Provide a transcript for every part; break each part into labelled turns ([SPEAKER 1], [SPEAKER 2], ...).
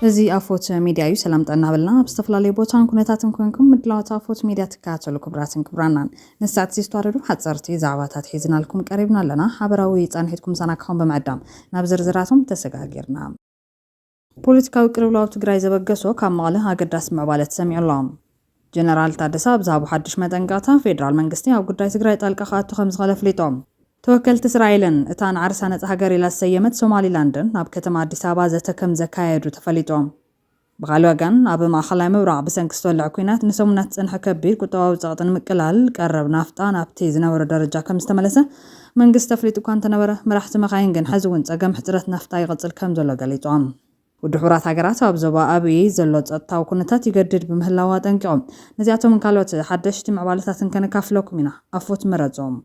[SPEAKER 1] እዚ ኣፎት ሚድያ እዩ ሰላም ጠና ብልና ብዝተፈላለዩ ቦታን ኩነታትን ኮንኩም ምድላዋት ኣፎት ሚድያ ትከታተሉ ክብራትን ክብራናን ንሳት ዝተዋረዱ ሓጸርቲ ዛዕባታት ሒዝናልኩም ቀሪብና ኣለና ሓበራዊ ጻንሒትኩም ሰናክኹም በመዕዳም ናብ ዝርዝራቶም ተሰጋጊርና ፖለቲካዊ ቅርብላው ትግራይ ዘበገሶ ካብ መቐለ ኣገዳሲ ምዕባለት ሰሚዑሎም ጀነራል ታደሰ ኣብዛቡ ሓድሽ መጠንቀቕታ ፌደራል መንግስቲ ኣብ ጉዳይ ትግራይ ጣልቃ ከኣቱ ከም ዝኸለ ፍሊጦም ተወከልቲ እስራኤልን እታን ዓርሳ ነጻ ሃገር ኢላ ሰየመት ሶማሊላንድን ናብ ከተማ አዲስ አበባ ዘተከም ዘካየዱ ተፈሊጦም ብኻልእ ወገን ኣብ ማእኸላይ ምብራቕ ብሰንኪ ዝተወልዐ ኩናት ንሰሙናት ጽንሐ ከቢድ ቁጠባዊ ጸቕጥን ምቅላል ቀረብ ናፍጣ ናብቲ ዝነበረ ደረጃ ከም ዝተመለሰ መንግስቲ ተፍሊጡ እኳ እንተነበረ መራሕቲ መኻይን ግን ሕዚ እውን ጸገም ሕፅረት ናፍጣ ይቕጽል ከም ዘሎ ገሊጾም ውድሕራት ሃገራት ኣብ ዞባ ኣብይ ዘሎ ጸጥታዊ ኩነታት ይገድድ ብምህላዋ ጠንቂቖም ነዚኣቶም ካልኦት ሓደሽቲ ምዕባለታትን ከነካፍለኩም ኢና ኣፎት መረጾም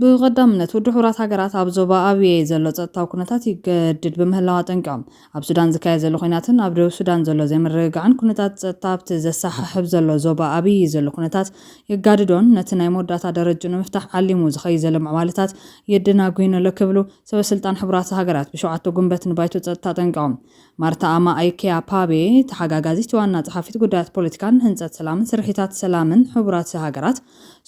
[SPEAKER 1] ብቀዳምነት ውድሕራት ሃገራት ኣብ ዞባ ኣብይ ዘሎ ጸጥታዊ ኩነታት ይገድድ በምህላዋ ጠንቂቖም ኣብ ሱዳን ዝካየድ ዘሎ ኩናትን ኣብ ደቡብ ሱዳን ዘሎ ዘይምርግጋዕን ኩነታት ጸጥታ ኣብቲ ዘሳሓሕብ ዘሎ ዞባ ኣብይ ዘሎ ኩነታት የጋድዶን ነቲ ናይ መወዳእታ ደረጃ ንምፍታሕ ዓሊሙ ዝኸይድ ዘሎ ምዕባለታት የደናግይን ኣሎ ክብሉ ሰበስልጣን ሕቡራት ሃገራት ብሸውዓተ ጉንበት ንባይቶ ጸጥታ ጠንቂቖም ማርታ ኣማ ኣይኬያ ፓቤ ተሓጋጋዚት ዋና ጸሓፊት ጉዳያት ፖለቲካን ህንጸት ሰላምን ስርሒታት ሰላምን ሕቡራት ሃገራት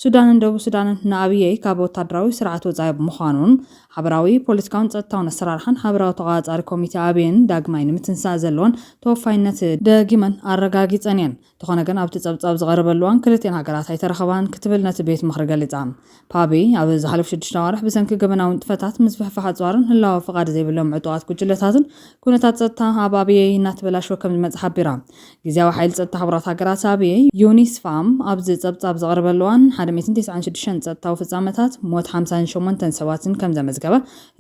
[SPEAKER 1] ሱዳንን ደቡብ ሱዳንን ንኣብይ ካብ ወታደራዊ ስርዓት ወጻኢ ምዃኑን ሓበራዊ ፖለቲካውን ጸጥታውን ኣሰራርሓን ሓበራዊ ተቓጻሪ ኮሚቴ ኣብይን ዳግማይ ንምትንሳእ ዘለዎን ተወፋይነት ደጊመን ኣረጋጊፀን እየን ተኾነ ግን ኣብቲ ጸብጻብ ዝቐረበሉዋን ክልቴን ሃገራት ኣይተረኸባን ክትብል ነቲ ቤት ምኽሪ ገሊጻ ፓቤ ኣብ ዝሓለፉ 6 ኣዋርሕ ብሰንኪ ገበናውን ጥፈታት ምዝፍሕፋሕ ኣጽዋርን ህላዊ ፍቓድ ዘይብሎም ዕጡቓት ጉጅለታትን ኩነታት ጸጥታ ኣብ ኣብይ እናተበላሸወ ከም ዝመጽእ ሓቢራ ግዝያዊ ሓይሊ ጸጥታ ሕቡራት ሃገራት ኣብይ ዩኒስፋም ኣብዚ ጸብጻብ ዝቐረበሉዋን 196 ጸጥታዊ ፍጻመታት ሞት 58 ሰባትን ከም ዘመዝገበ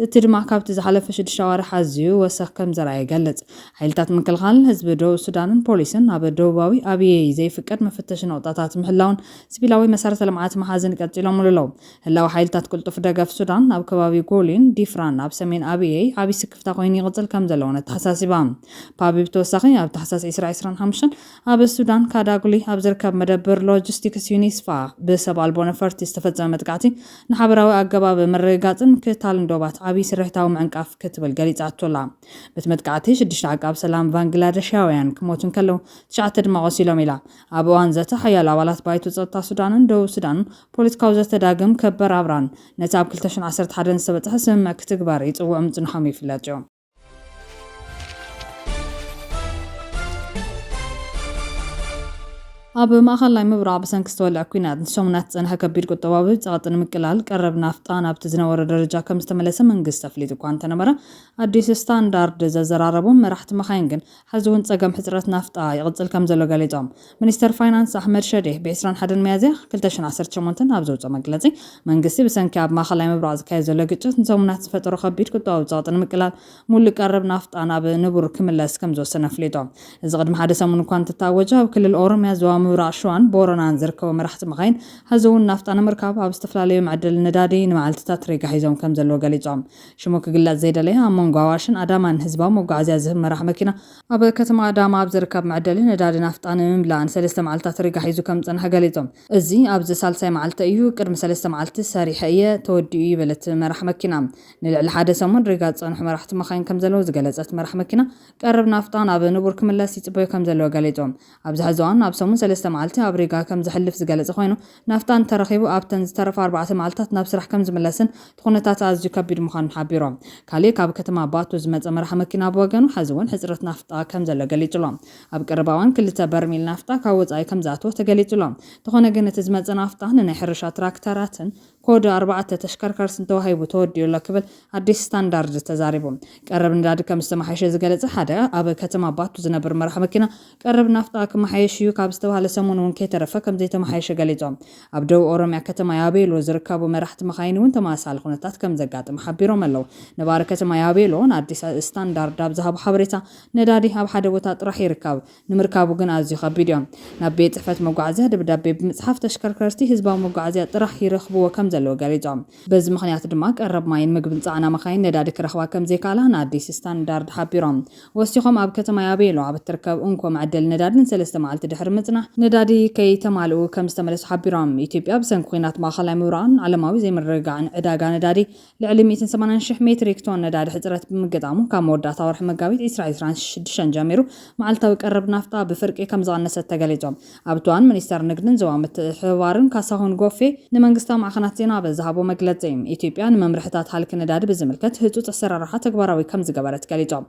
[SPEAKER 1] እቲ ድማ ካብቲ ዝሓለፈ 6 ኣዋርሕ ኣዝዩ ወሰኽ ከም ዘረኣየ ይገልጽ ሓይልታት ምክልኻል ህዝቢ ደቡብ ሱዳንን ፖሊስን ኣብ ደቡባዊ ኣብይ ዘይፍቀድ መፈተሺ ነቁጣታት ምህላውን ሲቪላዊ መሰረተ ልምዓት መሓዝን ቀፂሎም ኣለዉ ህላዊ ሓይልታት ቅልጡፍ ደገፍ ሱዳን ኣብ ከባቢ ጎሊን ዲፍራን ኣብ ሰሜን ኣብይ ዓብይ ስክፍታ ኮይኑ ይቕጽል ከም ዘለዎን ተሓሳሲባ ፓቢ ብተወሳኺ ኣብ ታሕሳስ 2025 ኣብ ሱዳን ካዳጉሊ ኣብ ዝርከብ መደበር ሎጂስቲክስ ዩኒስፋ ብሰብ ኣልቦ ነፈርቲ ዝተፈጸመ መጥቃዕቲ ንሓበራዊ ኣገባብ ምርግጋጽን ምክትታል ዶባት ዓብይ ስርሕታዊ ምዕንቃፍ ክትብል ገሊጻቶላ በቲ መጥቃዕቲ 6 ዓቃብ ሰላም ባንግላዴሻውያን ክሞቱን ከለዉ 9 ድማ ቆሲሎም ኢላ ኣብ እዋን ዘተ ሓያሎ ኣባላት ባይቶ ጸጥታ ሱዳንን ደቡብ ሱዳንን ፖለቲካዊ ዘተዳግም ከበር ኣብራን ነቲ ኣብ 2011 ዝተበጽሐ ስምምዕ ክትግበር ይጽውዑ ምጽንሖም ይፍለጥ እዮም ኣብ ማእኸላይ ምብራቕ ብሰንኪ ዝተወልዐ ኩናት ንሰሙናት ጽንሐ ከቢድ ቁጠባዊ ጸቕጥን ምቅላል ቀረብ ናፍጣ ናብቲ ዝነበረ ደረጃ ከም ዝተመለሰ መንግስቲ ተፍሊጡ እኳ እንተነበረ ኣዲስ ስታንዳርድ ዘዘራረቦም መራሕቲ መኻይን ግን ሕዚ እውን ጸገም ሕፅረት ናፍጣ ይቕጽል ከም ዘሎ ገሊጾም ሚኒስተር ፋይናንስ ኣሕመድ ሸዴህ ብ21 ሚያዝያ 2018 ኣብ ዘውፅኦ መግለጺ መንግስቲ ብሰንኪ ኣብ ማእኸላይ ምብራቕ ዝካየድ ዘሎ ግጭት ንሰሙናት ዝፈጠሮ ከቢድ ቁጠባዊ ጸቕጥን ምቅላል ሙሉእ ቀረብ ናፍጣ ናብ ንቡር ክምለስ ከም ዝወሰነ ፍሊጦም እዚ ቅድሚ ሓደ ሰሙን እኳ እንተታወጀ ኣብ ክልል ኦሮምያ ዞባ ምብራቕ ሸዋን ቦረናን ዝርከቡ መራሕቲ መኻይን ሕዚ እውን ናፍጣ ንምርካብ ኣብ ዝተፈላለዩ መዕደሊ ነዳዲ ንመዓልትታት ሬጋ ሒዞም ከም ዘለዎ ገሊጾም ሽሙ ክግለጽ ዘይደለየ ኣብ መንጎ ኣዋሽን ኣዳማን ህዝባዊ መጓዓዝያ ዝህብ መራሕ መኪና ኣብ ከተማ ኣዳማ ኣብ ዝርከብ መዕደሊ ነዳዲ ናፍጣ ንምምላእን 3 መዓልትታት ሬጋ ሒዙ ከም ዝጸንሐ ገሊጾም እዚ ኣብዚ ሳልሳይ መዓልቲ እዩ ቅድሚ 3 መዓልቲ ሰሪሐ እየ ተወዲኡ ይበለት መራሕ መኪና ንልዕሊ ሓደ ሰሙን ሬጋ ዝጸንሑ መራሕቲ መኻይን ከም ዘለዎ ዝገለጸት መራሕ መኪና ቀረብ ናፍጣ ናብ ንቡር ክምለስ ይጽበዩ ከም ዘለዎ ገሊጾም ኣብዚ ሕዚ እዋን ኣብ ሰሙን 3 መዓልቲ ኣብ ሬጋ ከም ዝሕልፍ ዝገለጸ ኮይኑ ናፍጣን ተረኺቡ ኣብተን ዝተረፈ 4 መዓልትታት ናብ ስራሕ ከም ዝምለስን ኩነታት ኣዝዩ ከቢድ ምዃኑ ሓቢሮም ካልእ ካብ ከተማ ባቶ ዝመጸ መራሕ መኪና ብወገኑ ሕዚ እውን ሕፅረት ናፍጣ ከም ዘሎ ገሊጹሎም ኣብ ቀረባዋን 2 በርሚል ናፍጣ ካብ ወጻኢ ከም ዝኣተወ ተገሊጹሎም ተኾነ ግን እቲ ዝመጸ ናፍጣ ንናይ ሕርሻ ትራክተራትን ኮድ 4 ተሽከርከርትን ተዋሂቡ ተወዲኡሎ ክብል ኣዲስ ስታንዳርድ ተዛሪቡ ቀረብ ነዳዲ ከም ዝተመሓየሸ ዝገለጸ ሓደ ኣብ ከተማ ባቶ ዝነብር መራሕ መኪና ቀረብ ናፍጣ ክመሓየሽ እዩ ካብ ዝተባሃለ ሰሙን እውን ከይተረፈ ከም ዘይተመሓየሸ ገሊጾም ኣብ ደቡብ ኦሮምያ ከተማ ያቤሎ ዝርከቡ መራሕቲ መኻይን እውን ተመሳሳሊ ኩነታት ከም ዘጋጥም ሓቢሮም ኣለዉ ነባሪ ከተማ ያቤሎ ኣዲስ ስታንዳርድ ኣብ ዝሃቡ ሓበሬታ ነዳዲ ኣብ ሓደ ቦታ ጥራሕ ይርከብ ንምርካቡ ግን ኣዝዩ ከቢድ እዮም ናብ ቤት ጽሕፈት መጓዓዝያ ደብዳቤ ብምጽሓፍ ተሽከርከርቲ ህዝባዊ መጓዓዝያ ጥራሕ ይረኽብዎ ከም ዘለዎ ገሊጾም በዚ ምኽንያት ድማ ቀረብ ማይን ምግብን ጻዕና መኻይን ነዳዲ ክረኽባ ከም ዘይካላ ንኣዲስ ስታንዳርድ ሓቢሮም ወሲኾም ኣብ ከተማ ያቤሎ ኣብ እትርከብ እንኮ መዕደሊ ነዳድን 3 መዓልቲ ድሕሪ ምጽናሕ ነዳዲ ከይተማልኡ ከም ዝተመለሱ ሓቢሮም ኢትዮጵያ ብሰንኪ ኩናት ማእኸላይ ምብራቕን ዓለማዊ ዘይምርግጋዕን ዕዳጋ ነዳዲ ልዕሊ 180,000 ሜትሪክ ቶን ነዳዲ ሕፅረት ብምግጣሙ ካብ መወዳእታ ወርሒ መጋቢት 2026 ጀሚሩ መዓልታዊ ቀረብ ናፍጣ ብፍርቂ ከም ዝቐነሰት ተገሊጾም። ኣብ እዋን ሚኒስተር ንግድን ዞባ ምትሕብባርን ካሳሁን ጎፌ ንመንግስታዊ ማዕኸናት ዜና በዝሃቦ መግለጺ ኢትዮጵያ ንመምርሕታት ሃልኪ ነዳዲ ብዝምልከት ህጹጽ ኣሰራርሓ ተግባራዊ ከም ዝገበረት ገሊጾም።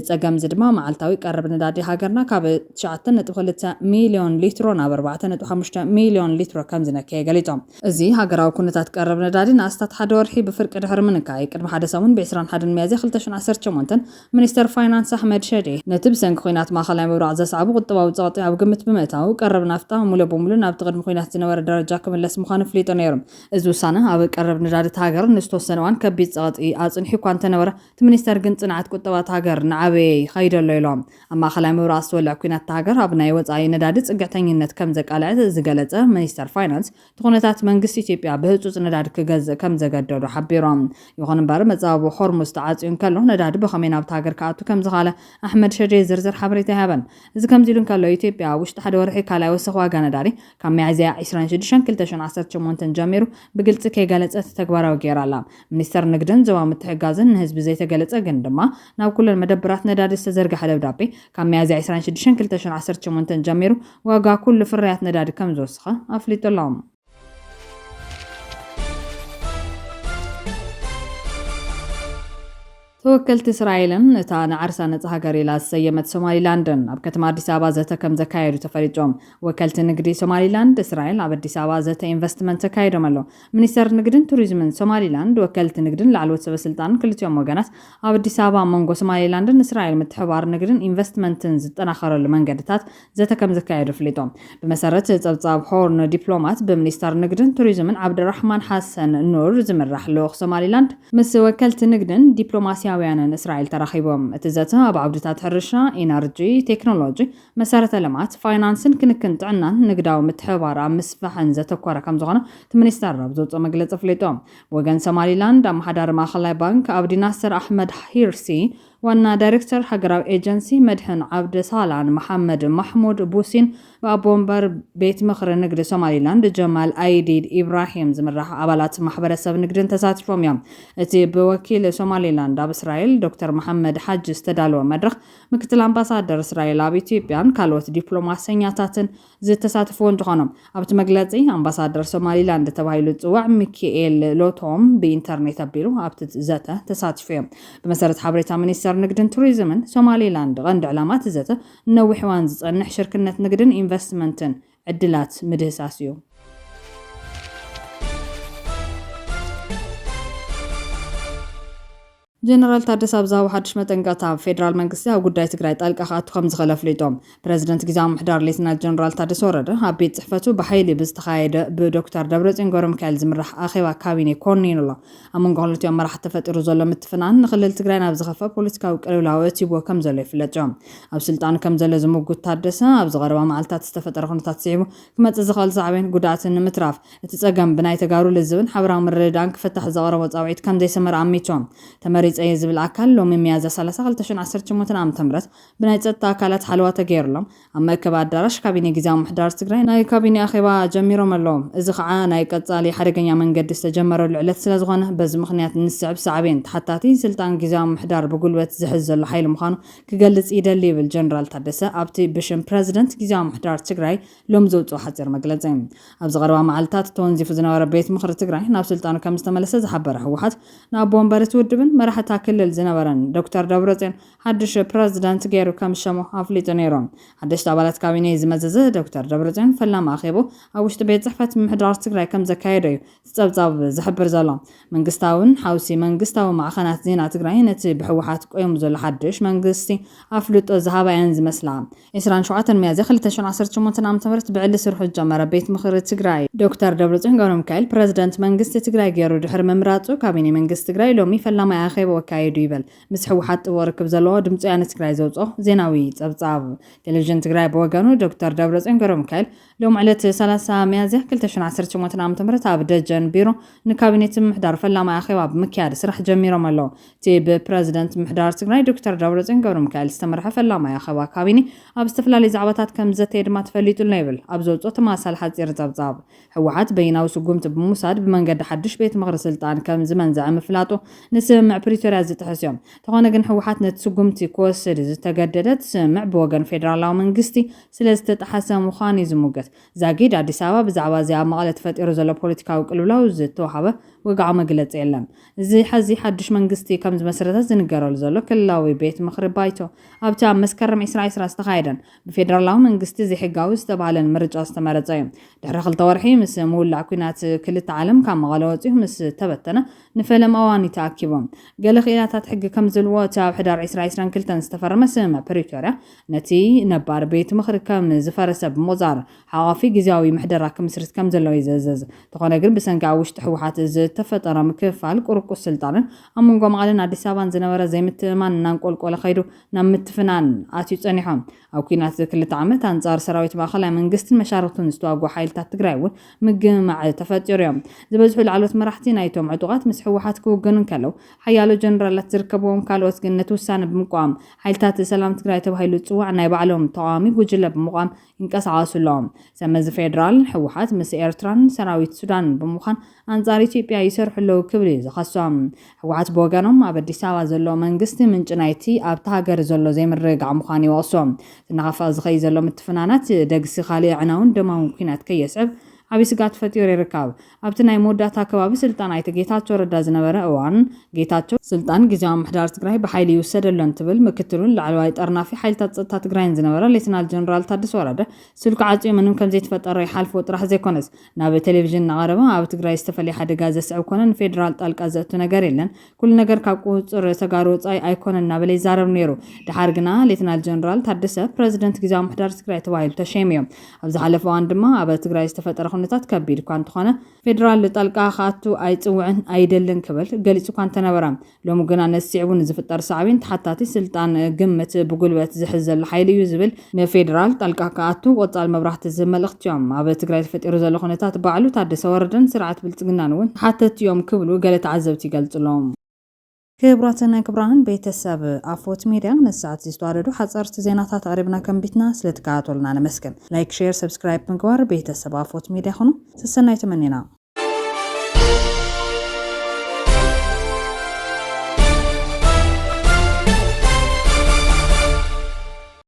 [SPEAKER 1] ፀገም ድማ መዓልታዊ ቀረብ ነዳዲ ሃገርና ካብ 9.2 ሚልዮን ሊትሮ ናብ 4.5 ሚልዮን ሊትሮ ከም ዝነከየ ገሊጾም። እዚ ሃገራዊ ኩነታት ቀረብ ነዳዲ ንኣስታት ሓደ ወርሒ ብፍርቂ ድሕሪ ምንካይ ቅድሚ ሓደ ሰሙን ብ21 ሚያዝያ 2018 ሚኒስተር ፋይናንስ ኣሕመድ ሸዴ ነቲ ብሰንኪ ኩናት ማእኸላይ ምብራቕ ዘስዓቡ ቁጠባዊ ፀቕጢ ኣብ ግምት ብምእታው ቀረብ ናፍጣ ሙሉእ ብሙሉእ ናብ ቅድሚ ኩናት ዝነበረ ደረጃ ክምለስ ምዃኑ ፍሊጡ ነይሩ። እዚ ውሳነ ኣብ ቀረብ ነዳዲ ሃገር ንዝተወሰነ እዋን ከቢድ ፀቕጢ ኣጽኒሑ እኳ እንተነበረ እቲ ሚኒስተር ግን ጽንዓት ቁጠባት ሃገር ንዓበየ ይኸይደሎ ኢሎም። ኣብ ማእኸላይ ምብራቕ ዝተወልዐ ኩናት ሃገር ኣብ ናይ ወጻኢ ነዳዲ ጽግዕተኝነት ከም ዘቃልዐ ዝገለጸ ሚኒስተር ፋይናንስ እቲ ኩነታት መንግስቲ ኢትዮጵያ ብህጹጽ ነዳዲ ክገዝእ ከም ዘገደዱ ሓቢሮም። ይኹን እምበር መጻወቢ ሆርሙዝ ተዓጽዩ እንከሎ ነዳዲ ብኸመይ ናብቲ ሃገር ክኣቱ ከም ዝኻለ ኣሕመድ ሸዴ ዝርዝር ሓበሬታ ይሃበን። እዚ ከምዚ ኢሉ እንከሎ ኢትዮጵያ ውሽጢ ሓደ ወርሒ ካልኣይ ወሰኺ ዋጋ ነዳዲ ካብ ሚያዝያ 26 2018 ጀሚሩ ብግልፂ ከይገለጸት ተግባራዊ ገይራ ኣላ። ሚኒስተር ንግድን ዞባ ምትሕግጋዝን ንህዝቢ ዘይተገለጸ ግን ድማ ናብ ኩለን መደበራት ነዳዲ ዝተዘርግሐ ደብዳቤ ካብ ሚያዝያ 26 2018 ጀሚሩ ዋጋ ኩሉ ፍርያት ነዳዲ ከም ዝወስኸ ኣፍሊጡ ኣሎም። ተወከልቲ እስራኤልን እታ ንዓርሳ ነጻ ሃገር ኢላ ዝሰየመት ሶማሊላንድን ኣብ ከተማ ኣዲስ ኣበባ ዘተ ከም ዘካየዱ ተፈሊጦም። ወከልቲ ንግዲ ሶማሊላንድ እስራኤል ኣብ ኣዲስ ኣበባ ዘተ ኢንቨስትመንት ተካይዶም ኣሎ። ሚኒስተር ንግድን ቱሪዝምን ሶማሊላንድ ወከልቲ ንግድን ላዕለዎት ሰበስልጣንን ክልቲኦም ወገናት ኣብ ኣዲስ ኣበባ መንጎ ሶማሊላንድን እስራኤል ምትሕብባር ንግድን ኢንቨስትመንትን ዝጠናኸረሉ መንገድታት ዘተ ከም ዘካየዱ ፍሊጦም። ብመሰረት ጸብጻብ ሆርን ዲፕሎማት ብሚኒስተር ንግድን ቱሪዝምን ዓብድራሕማን ሓሰን ኑር ዝምራሕ ልኡኽ ሶማሊላንድ ምስ ወከልቲ ንግድን ዲፕሎማሲ ያውያንን እስራኤል ተራኺቦም። እቲ ዘተ ኣብ ዓውድታት ሕርሻ፣ ኢነርጂ፣ ቴክኖሎጂ፣ መሰረተ ልምዓት፣ ፋይናንስን ክንክን ጥዕናን ንግዳዊ ምትሕብባር ኣብ ምስፋሕን ዘተኮረ ከም ዝኾነ እቲ ሚኒስተር ኣብ ዘውፅኦ መግለፂ ፍሊጦም። ወገን ሶማሊላንድ ኣመሓዳሪ ማእኸላይ ባንክ ኣብዲ ናስር ኣሕመድ ሂርሲ ዋና ዳይሬክተር ሃገራዊ ኤጀንሲ መድሕን ዓብደ ሳላን መሐመድ ማሕሙድ ቡሲን ብኣቦ ወንበር ቤት ምኽሪ ንግዲ ሶማሊላንድ ጀማል ኣይዲድ ኢብራሂም ዝምራሕ ኣባላት ማሕበረሰብ ንግድን ተሳቲፎም እዮም። እቲ ብወኪል ሶማሊላንድ ኣብ እስራኤል ዶክተር መሐመድ ሓጅ ዝተዳለወ መድረኽ ምክትል ኣምባሳደር እስራኤል ኣብ ኢትዮጵያን ካልኦት ዲፕሎማሰኛታትን ዝተሳተፍዎ እንትኾኖም ኣብቲ መግለፂ ኣምባሳደር ሶማሊላንድ ተባሂሉ ዝፅዋዕ ሚካኤል ሎቶም ብኢንተርኔት ኣቢሉ ኣብቲ ዘተ ተሳቲፉ እዮም። ብመሰረት ሓበሬታ ሚኒስተር ንግድን ቱሪዝምን ሶማሊላንድ ቀንዲ ዕላማት ዘተ ነዊሕ እዋን ዝጸንሕ ሽርክነት ንግድን ኢንቨስትመንትን ዕድላት ምድህሳስ እዩ። ጀነራል ታደሰ ኣብዛው ሓድሽ መጠንቀቕታ ፌደራል መንግስቲ ኣብ ጉዳይ ትግራይ ጣልቃ ክኣቱ ከም ዝኽእል ኣፍሊጦም። ፕረዚደንት ጊዜያዊ ምምሕዳር ሌተናል ጀነራል ታደሰ ወረደ ኣብ ቤት ጽሕፈቱ ብሓይሊ ብዝተኻየደ ብዶክተር ደብረጽዮን ገብረሚካኤል ዝምራሕ ኣኼባ ካቢነ ኮኒኑ ኣሎ። ኣብ መንጎ ክልቲኦም መራሕቲ ተፈጢሩ ዘሎ ምትፍናን ንክልል ትግራይ ናብ ዝኸፈ ፖለቲካዊ ቅልውላው እቲቦ ከም ዘሎ ይፍለጥ እዮም። ኣብ ስልጣኑ ከም ዘሎ ዝምጉት ታደሰ ኣብ ዝቐረባ መዓልትታት ዝተፈጠረ ኩነታት ስዒቡ ክመጽእ ዝኽእል ሳዕቤን ጉድኣትን ንምትራፍ እቲ ጸገም ብናይ ተጋሩ ልዝብን ሓበራዊ ምርድዳእን ክፍታሕ ዘቕረቦ ጻውዒት ከም ዘይሰመረ ኣሚቶም ተመሪፀ ዝብል ኣካል ሎሚ ሚያዝያ 30 2018 ዓ.ም ብናይ ጸጥታ ኣካላት ሓለዋ ተገይሩሎም ኣብ መእከብ ኣዳራሽ ካቢነ ጊዜያዊ ምምሕዳር ትግራይ ናይ ካቢነ ኣኼባ ጀሚሮም ኣለዎም። እዚ ከዓ ናይ ቀጻሊ ሓደገኛ መንገዲ ዝተጀመረሉ ዕለት ስለ ዝኾነ በዚ ምክንያት ንስዕብ ሳዕቤን ተሓታቲ ስልጣን ጊዜያዊ ምምሕዳር ብጉልበት ዝሕዝ ዘሎ ሓይሊ ምዃኑ ክገልጽ ይደሊ ይብል ጀነራል ታደሰ ኣብቲ ብሽም ፕረዚደንት ጊዜያዊ ምምሕዳር ትግራይ ሎም ዘውፅኦ ሓፂር መግለፂ። ኣብ ዝቐረባ መዓልትታት ተወንዚፉ ዝነበረ ቤት ምኽሪ ትግራይ ናብ ስልጣኑ ከም ዝተመለሰ ዝሓበረ ህወሓት ናብ ወንበር ውድብን መራሕቲ ክልል ዝነበረን ዶክተር ደብረጽዮን ሓድሽ ፕረዚደንት ገይሩ ከም ሸሞ ኣፍሊጡ ነይሮም። ሓደሽቲ ኣባላት ካቢነ ዝመዘዘ ዶክተር ደብረጽዮን ፈላማ ኣኼቦ ኣብ ውሽጢ ቤት ጽሕፈት ምምሕዳር ትግራይ ከም ዘካየደ እዩ ዝጸብጻብ ዝሕብር ዘሎ። መንግስታውን ሓውሲ መንግስታዊ ማዕኸናት ዜና ትግራይ ነቲ ብህወሓት ቆዮም ዘሎ ሓድሽ መንግስቲ ኣፍልጦ ዝሃባየን ዝመስላ 27 ሚያዝያ 2018 ዓ.ም ብዕሊ ስርሑ ጀመረ ቤት ምኽሪ ትግራይ ዶክተር ደብረጽዮን ገብረሚካኤል ፕረዚደንት መንግስቲ ትግራይ ገይሩ ድሕሪ ምምራፁ ካቢነ መንግስቲ ትግራይ ሎሚ ፈላማ ኣኼቦ ወካይዱ ይበል ምስ ሕወሓት ወርክብ ዘለዎ ድምፂ ወያነ ትግራይ ዘውፅኦ ዜናዊ ጸብጻብ ቴሌቪዥን ትግራይ በወገኑ ዶክተር ደብረጽዮን ገብረሚካኤል ሎም ዕለት 30 ሚያዝያ 2018 ዓ.ም ኣብ ደጀን ቢሮ ንካቢኔት ምሕዳር ፈላማይ ኣኼባ ብምክያድ ስራሕ ጀሚሮም ኣለዉ። እቲ ብፕረዚደንት ምሕዳር ትግራይ ዶክተር ደብረጽዮን ገብረሚካኤል ዝተመርሐ ፈላማይ ኣኼባ ካቢኔ ኣብ ዝተፈላለዩ ዛዕባታት ከም ዘተየ ድማ ተፈሊጡልና ይብል ኣብ ዘውፅኦ ተማሳሊ ሓፂር ጸብጻብ ሕወሓት በይናዊ ስጉምቲ ብምውሳድ ብመንገዲ ሓድሽ ቤት ምክሪ ስልጣን ከም ዝመንዝዐ ምፍላጡ ንስምምዕ ፕሪቶርያ ዝጥሕስ እዮም። ተኾነ ግን ሕወሓት ነቲ ስጉምቲ ክወስድ ዝተገደደት ስምምዕ ብወገን ፌደራላዊ መንግስቲ ስለ ዝተጣሓሰ ምዃኑ እዩ ዝሙገት። ዛጊድ ኣዲስ ኣበባ ብዛዕባ እዚ ኣብ መቐለ ተፈጢሩ ዘሎ ፖለቲካዊ ቅልውላው ዝተዋሃበ ወግዓዊ መግለፂ የለን። እዚ ሕዚ ሓድሽ መንግስቲ ከም ዝመስረተ ዝንገረሉ ዘሎ ክልላዊ ቤት ምክሪ ባይቶ ኣብቲ ኣብ መስከረም 2020 ዝተኻየደን ብፌደራላዊ መንግስቲ ዘይሕጋዊ ዝተባሃለን ምርጫ ዝተመረፀ እዩ። ድሕሪ 2 ወርሒ ምስ ምውላዕ ኩናት ክልተ ዓለም ካብ መቐለ ወፂኡ ምስ ተበተነ ንፈለም እዋን ተኣኪቦም ገለ ክኢላታት ሕጊ ከም ዘለዎ እቲ ኣብ ሕዳር 2022 ዝተፈረመ ስምምዕ ፕሪቶርያ ነቲ ነባር ቤት ምክሪ ከም ዝፈረሰ ብምቁፃር ሓዋፊ ግዝያዊ ምሕደራ ክምስርት ከም ዘለዎ ይዘዘዝ። ተኾነ ግን ብሰንኪ ኣብ ውሽጢ ሕወሓት ዝተፈጠረ ምክፍፋል ቁርቁስ ስልጣንን ኣብ መንጎ መቐለን ኣዲስ ኣበባን ዝነበረ ዘይምትእማን እናንቆልቆለ ኸይዱ ናብ ምትፍናን ኣትዩ ፀኒሖም። ኣብ ኩናት ክልተ ዓመት ኣንጻር ሰራዊት ማእኸላይ መንግስትን መሻርክቱን ዝተዋግኡ ሓይልታት ትግራይ እውን ምግማዕ ተፈጢሩ እዮም። ዝበዝሑ ላዕሎት መራሕቲ ናይቶም ዕጡቃት ምስ ሕወሓት ክውገኑ ከለው ሓያሎ ጀነራላት ዝርከብዎም ካልኦት ግን ነቲ ውሳነ ብምቋም ሓይልታት ሰላም ትግራይ ተባሂሉ ዝፅዋዕ ናይ ባዕሎም ተቃዋሚ ጉጅለ ብምቋም ይንቀሳቀሱ ኣለዎም። ሰመዚ ፌደራል ሕወሓት ምስ ኤርትራን ሰራዊት ሱዳን ብምዃን አንጻር ኢትዮጵያ ይሰርሑ ኣለዉ ክብል ዝኸሶም። ሕወሓት ብወገኖም ኣብ ኣዲስ ኣበባ ዘሎ መንግስቲ ምንጭ ናይቲ ኣብታ ሃገር ዘሎ ዘይምርግጋዕ ምዃኑ ይወቅሶም። እናኻፋ ዝኸይ ዘሎ ምትፍናናት ደግሲ ካልእ ዕናውን ደማውን ኩናት ከየስዕብ ዓብይ ስጋት ፈጢሩ ይርከብ። ኣብቲ ናይ መወዳእታ ከባቢ ስልጣን ኣይተ ጌታቸው ረዳ ዝነበረ እዋን ጌታቸው ስልጣን ግዝያዊ ምሕዳር ትግራይ ብሓይሊ ይውሰደሎን ትብል ምክትሉን ላዕለዋይ ጠርናፊ ሓይልታት ፀጥታ ትግራይን ዝነበረ ሌተናል ጀነራል ታደሰ ወረደ ስልኩ ዓፅዩ ምንም ከም ዘይተፈጠረ ይሓልፎ ጥራሕ ዘይኮነስ ናብ ቴሌቪዥን እናቐረበ ኣብ ትግራይ ዝተፈለየ ሓደጋ ዘስዕብ ኮነ ንፌደራል ጣልቃ ዘእቱ ነገር የለን ኩሉ ነገር ካብ ቁፅር ተጋሩ ወፃኢ ኣይኮነን እናበለ ይዛረብ ነይሩ። ድሓር ግና ሌተናል ጀነራል ታደሰ ፕረዚደንት ግዝያዊ ምሕዳር ትግራይ ተባሂሉ ተሸይሞም። ኣብ ዝሓለፈ እዋን ድማ ኣብ ትግራይ ዝተፈጠረ ኩነታት ከቢድ እኳ እንተኾነ ፌደራል ጣልቃ ካኣቱ ኣይፅውዕን ኣይደልን ክብል ገሊጹ እኳ እንተነበረ ሎሚ ግና ነሲዕቡ ንዝፍጠር ሳዕቤን ተሓታቲ ስልጣን ግምት ብጉልበት ዝሕዝ ዘሎ ሓይሊ እዩ ዝብል ንፌደራል ጣልቃ ካኣቱ ቆፃል መብራህቲ ዝመልእኽቲ እዮም። ኣብ ትግራይ ተፈጢሩ ዘሎ ኩነታት ባዕሉ ታደሰ ወረደን ስርዓት ብልጽግናን እውን ተሓተቲ እዮም ክብሉ ገለ ተዓዘብቲ ይገልጽሎም። ክቡራትና ክቡራን ቤተሰብ ኣፎት ሚድያ ነሳዓት ዝተዋረዱ ሓፀርቲ ዜናታት ኣቅሪብና ከንቢትና ስለተከታተሉና ነመስገን። ላይክ፣ ሼር፣ ሰብስክራይብ ምግባር ቤተሰብ ኣፎት ሚድያ ኹኑ። ሰናይ ተመኒና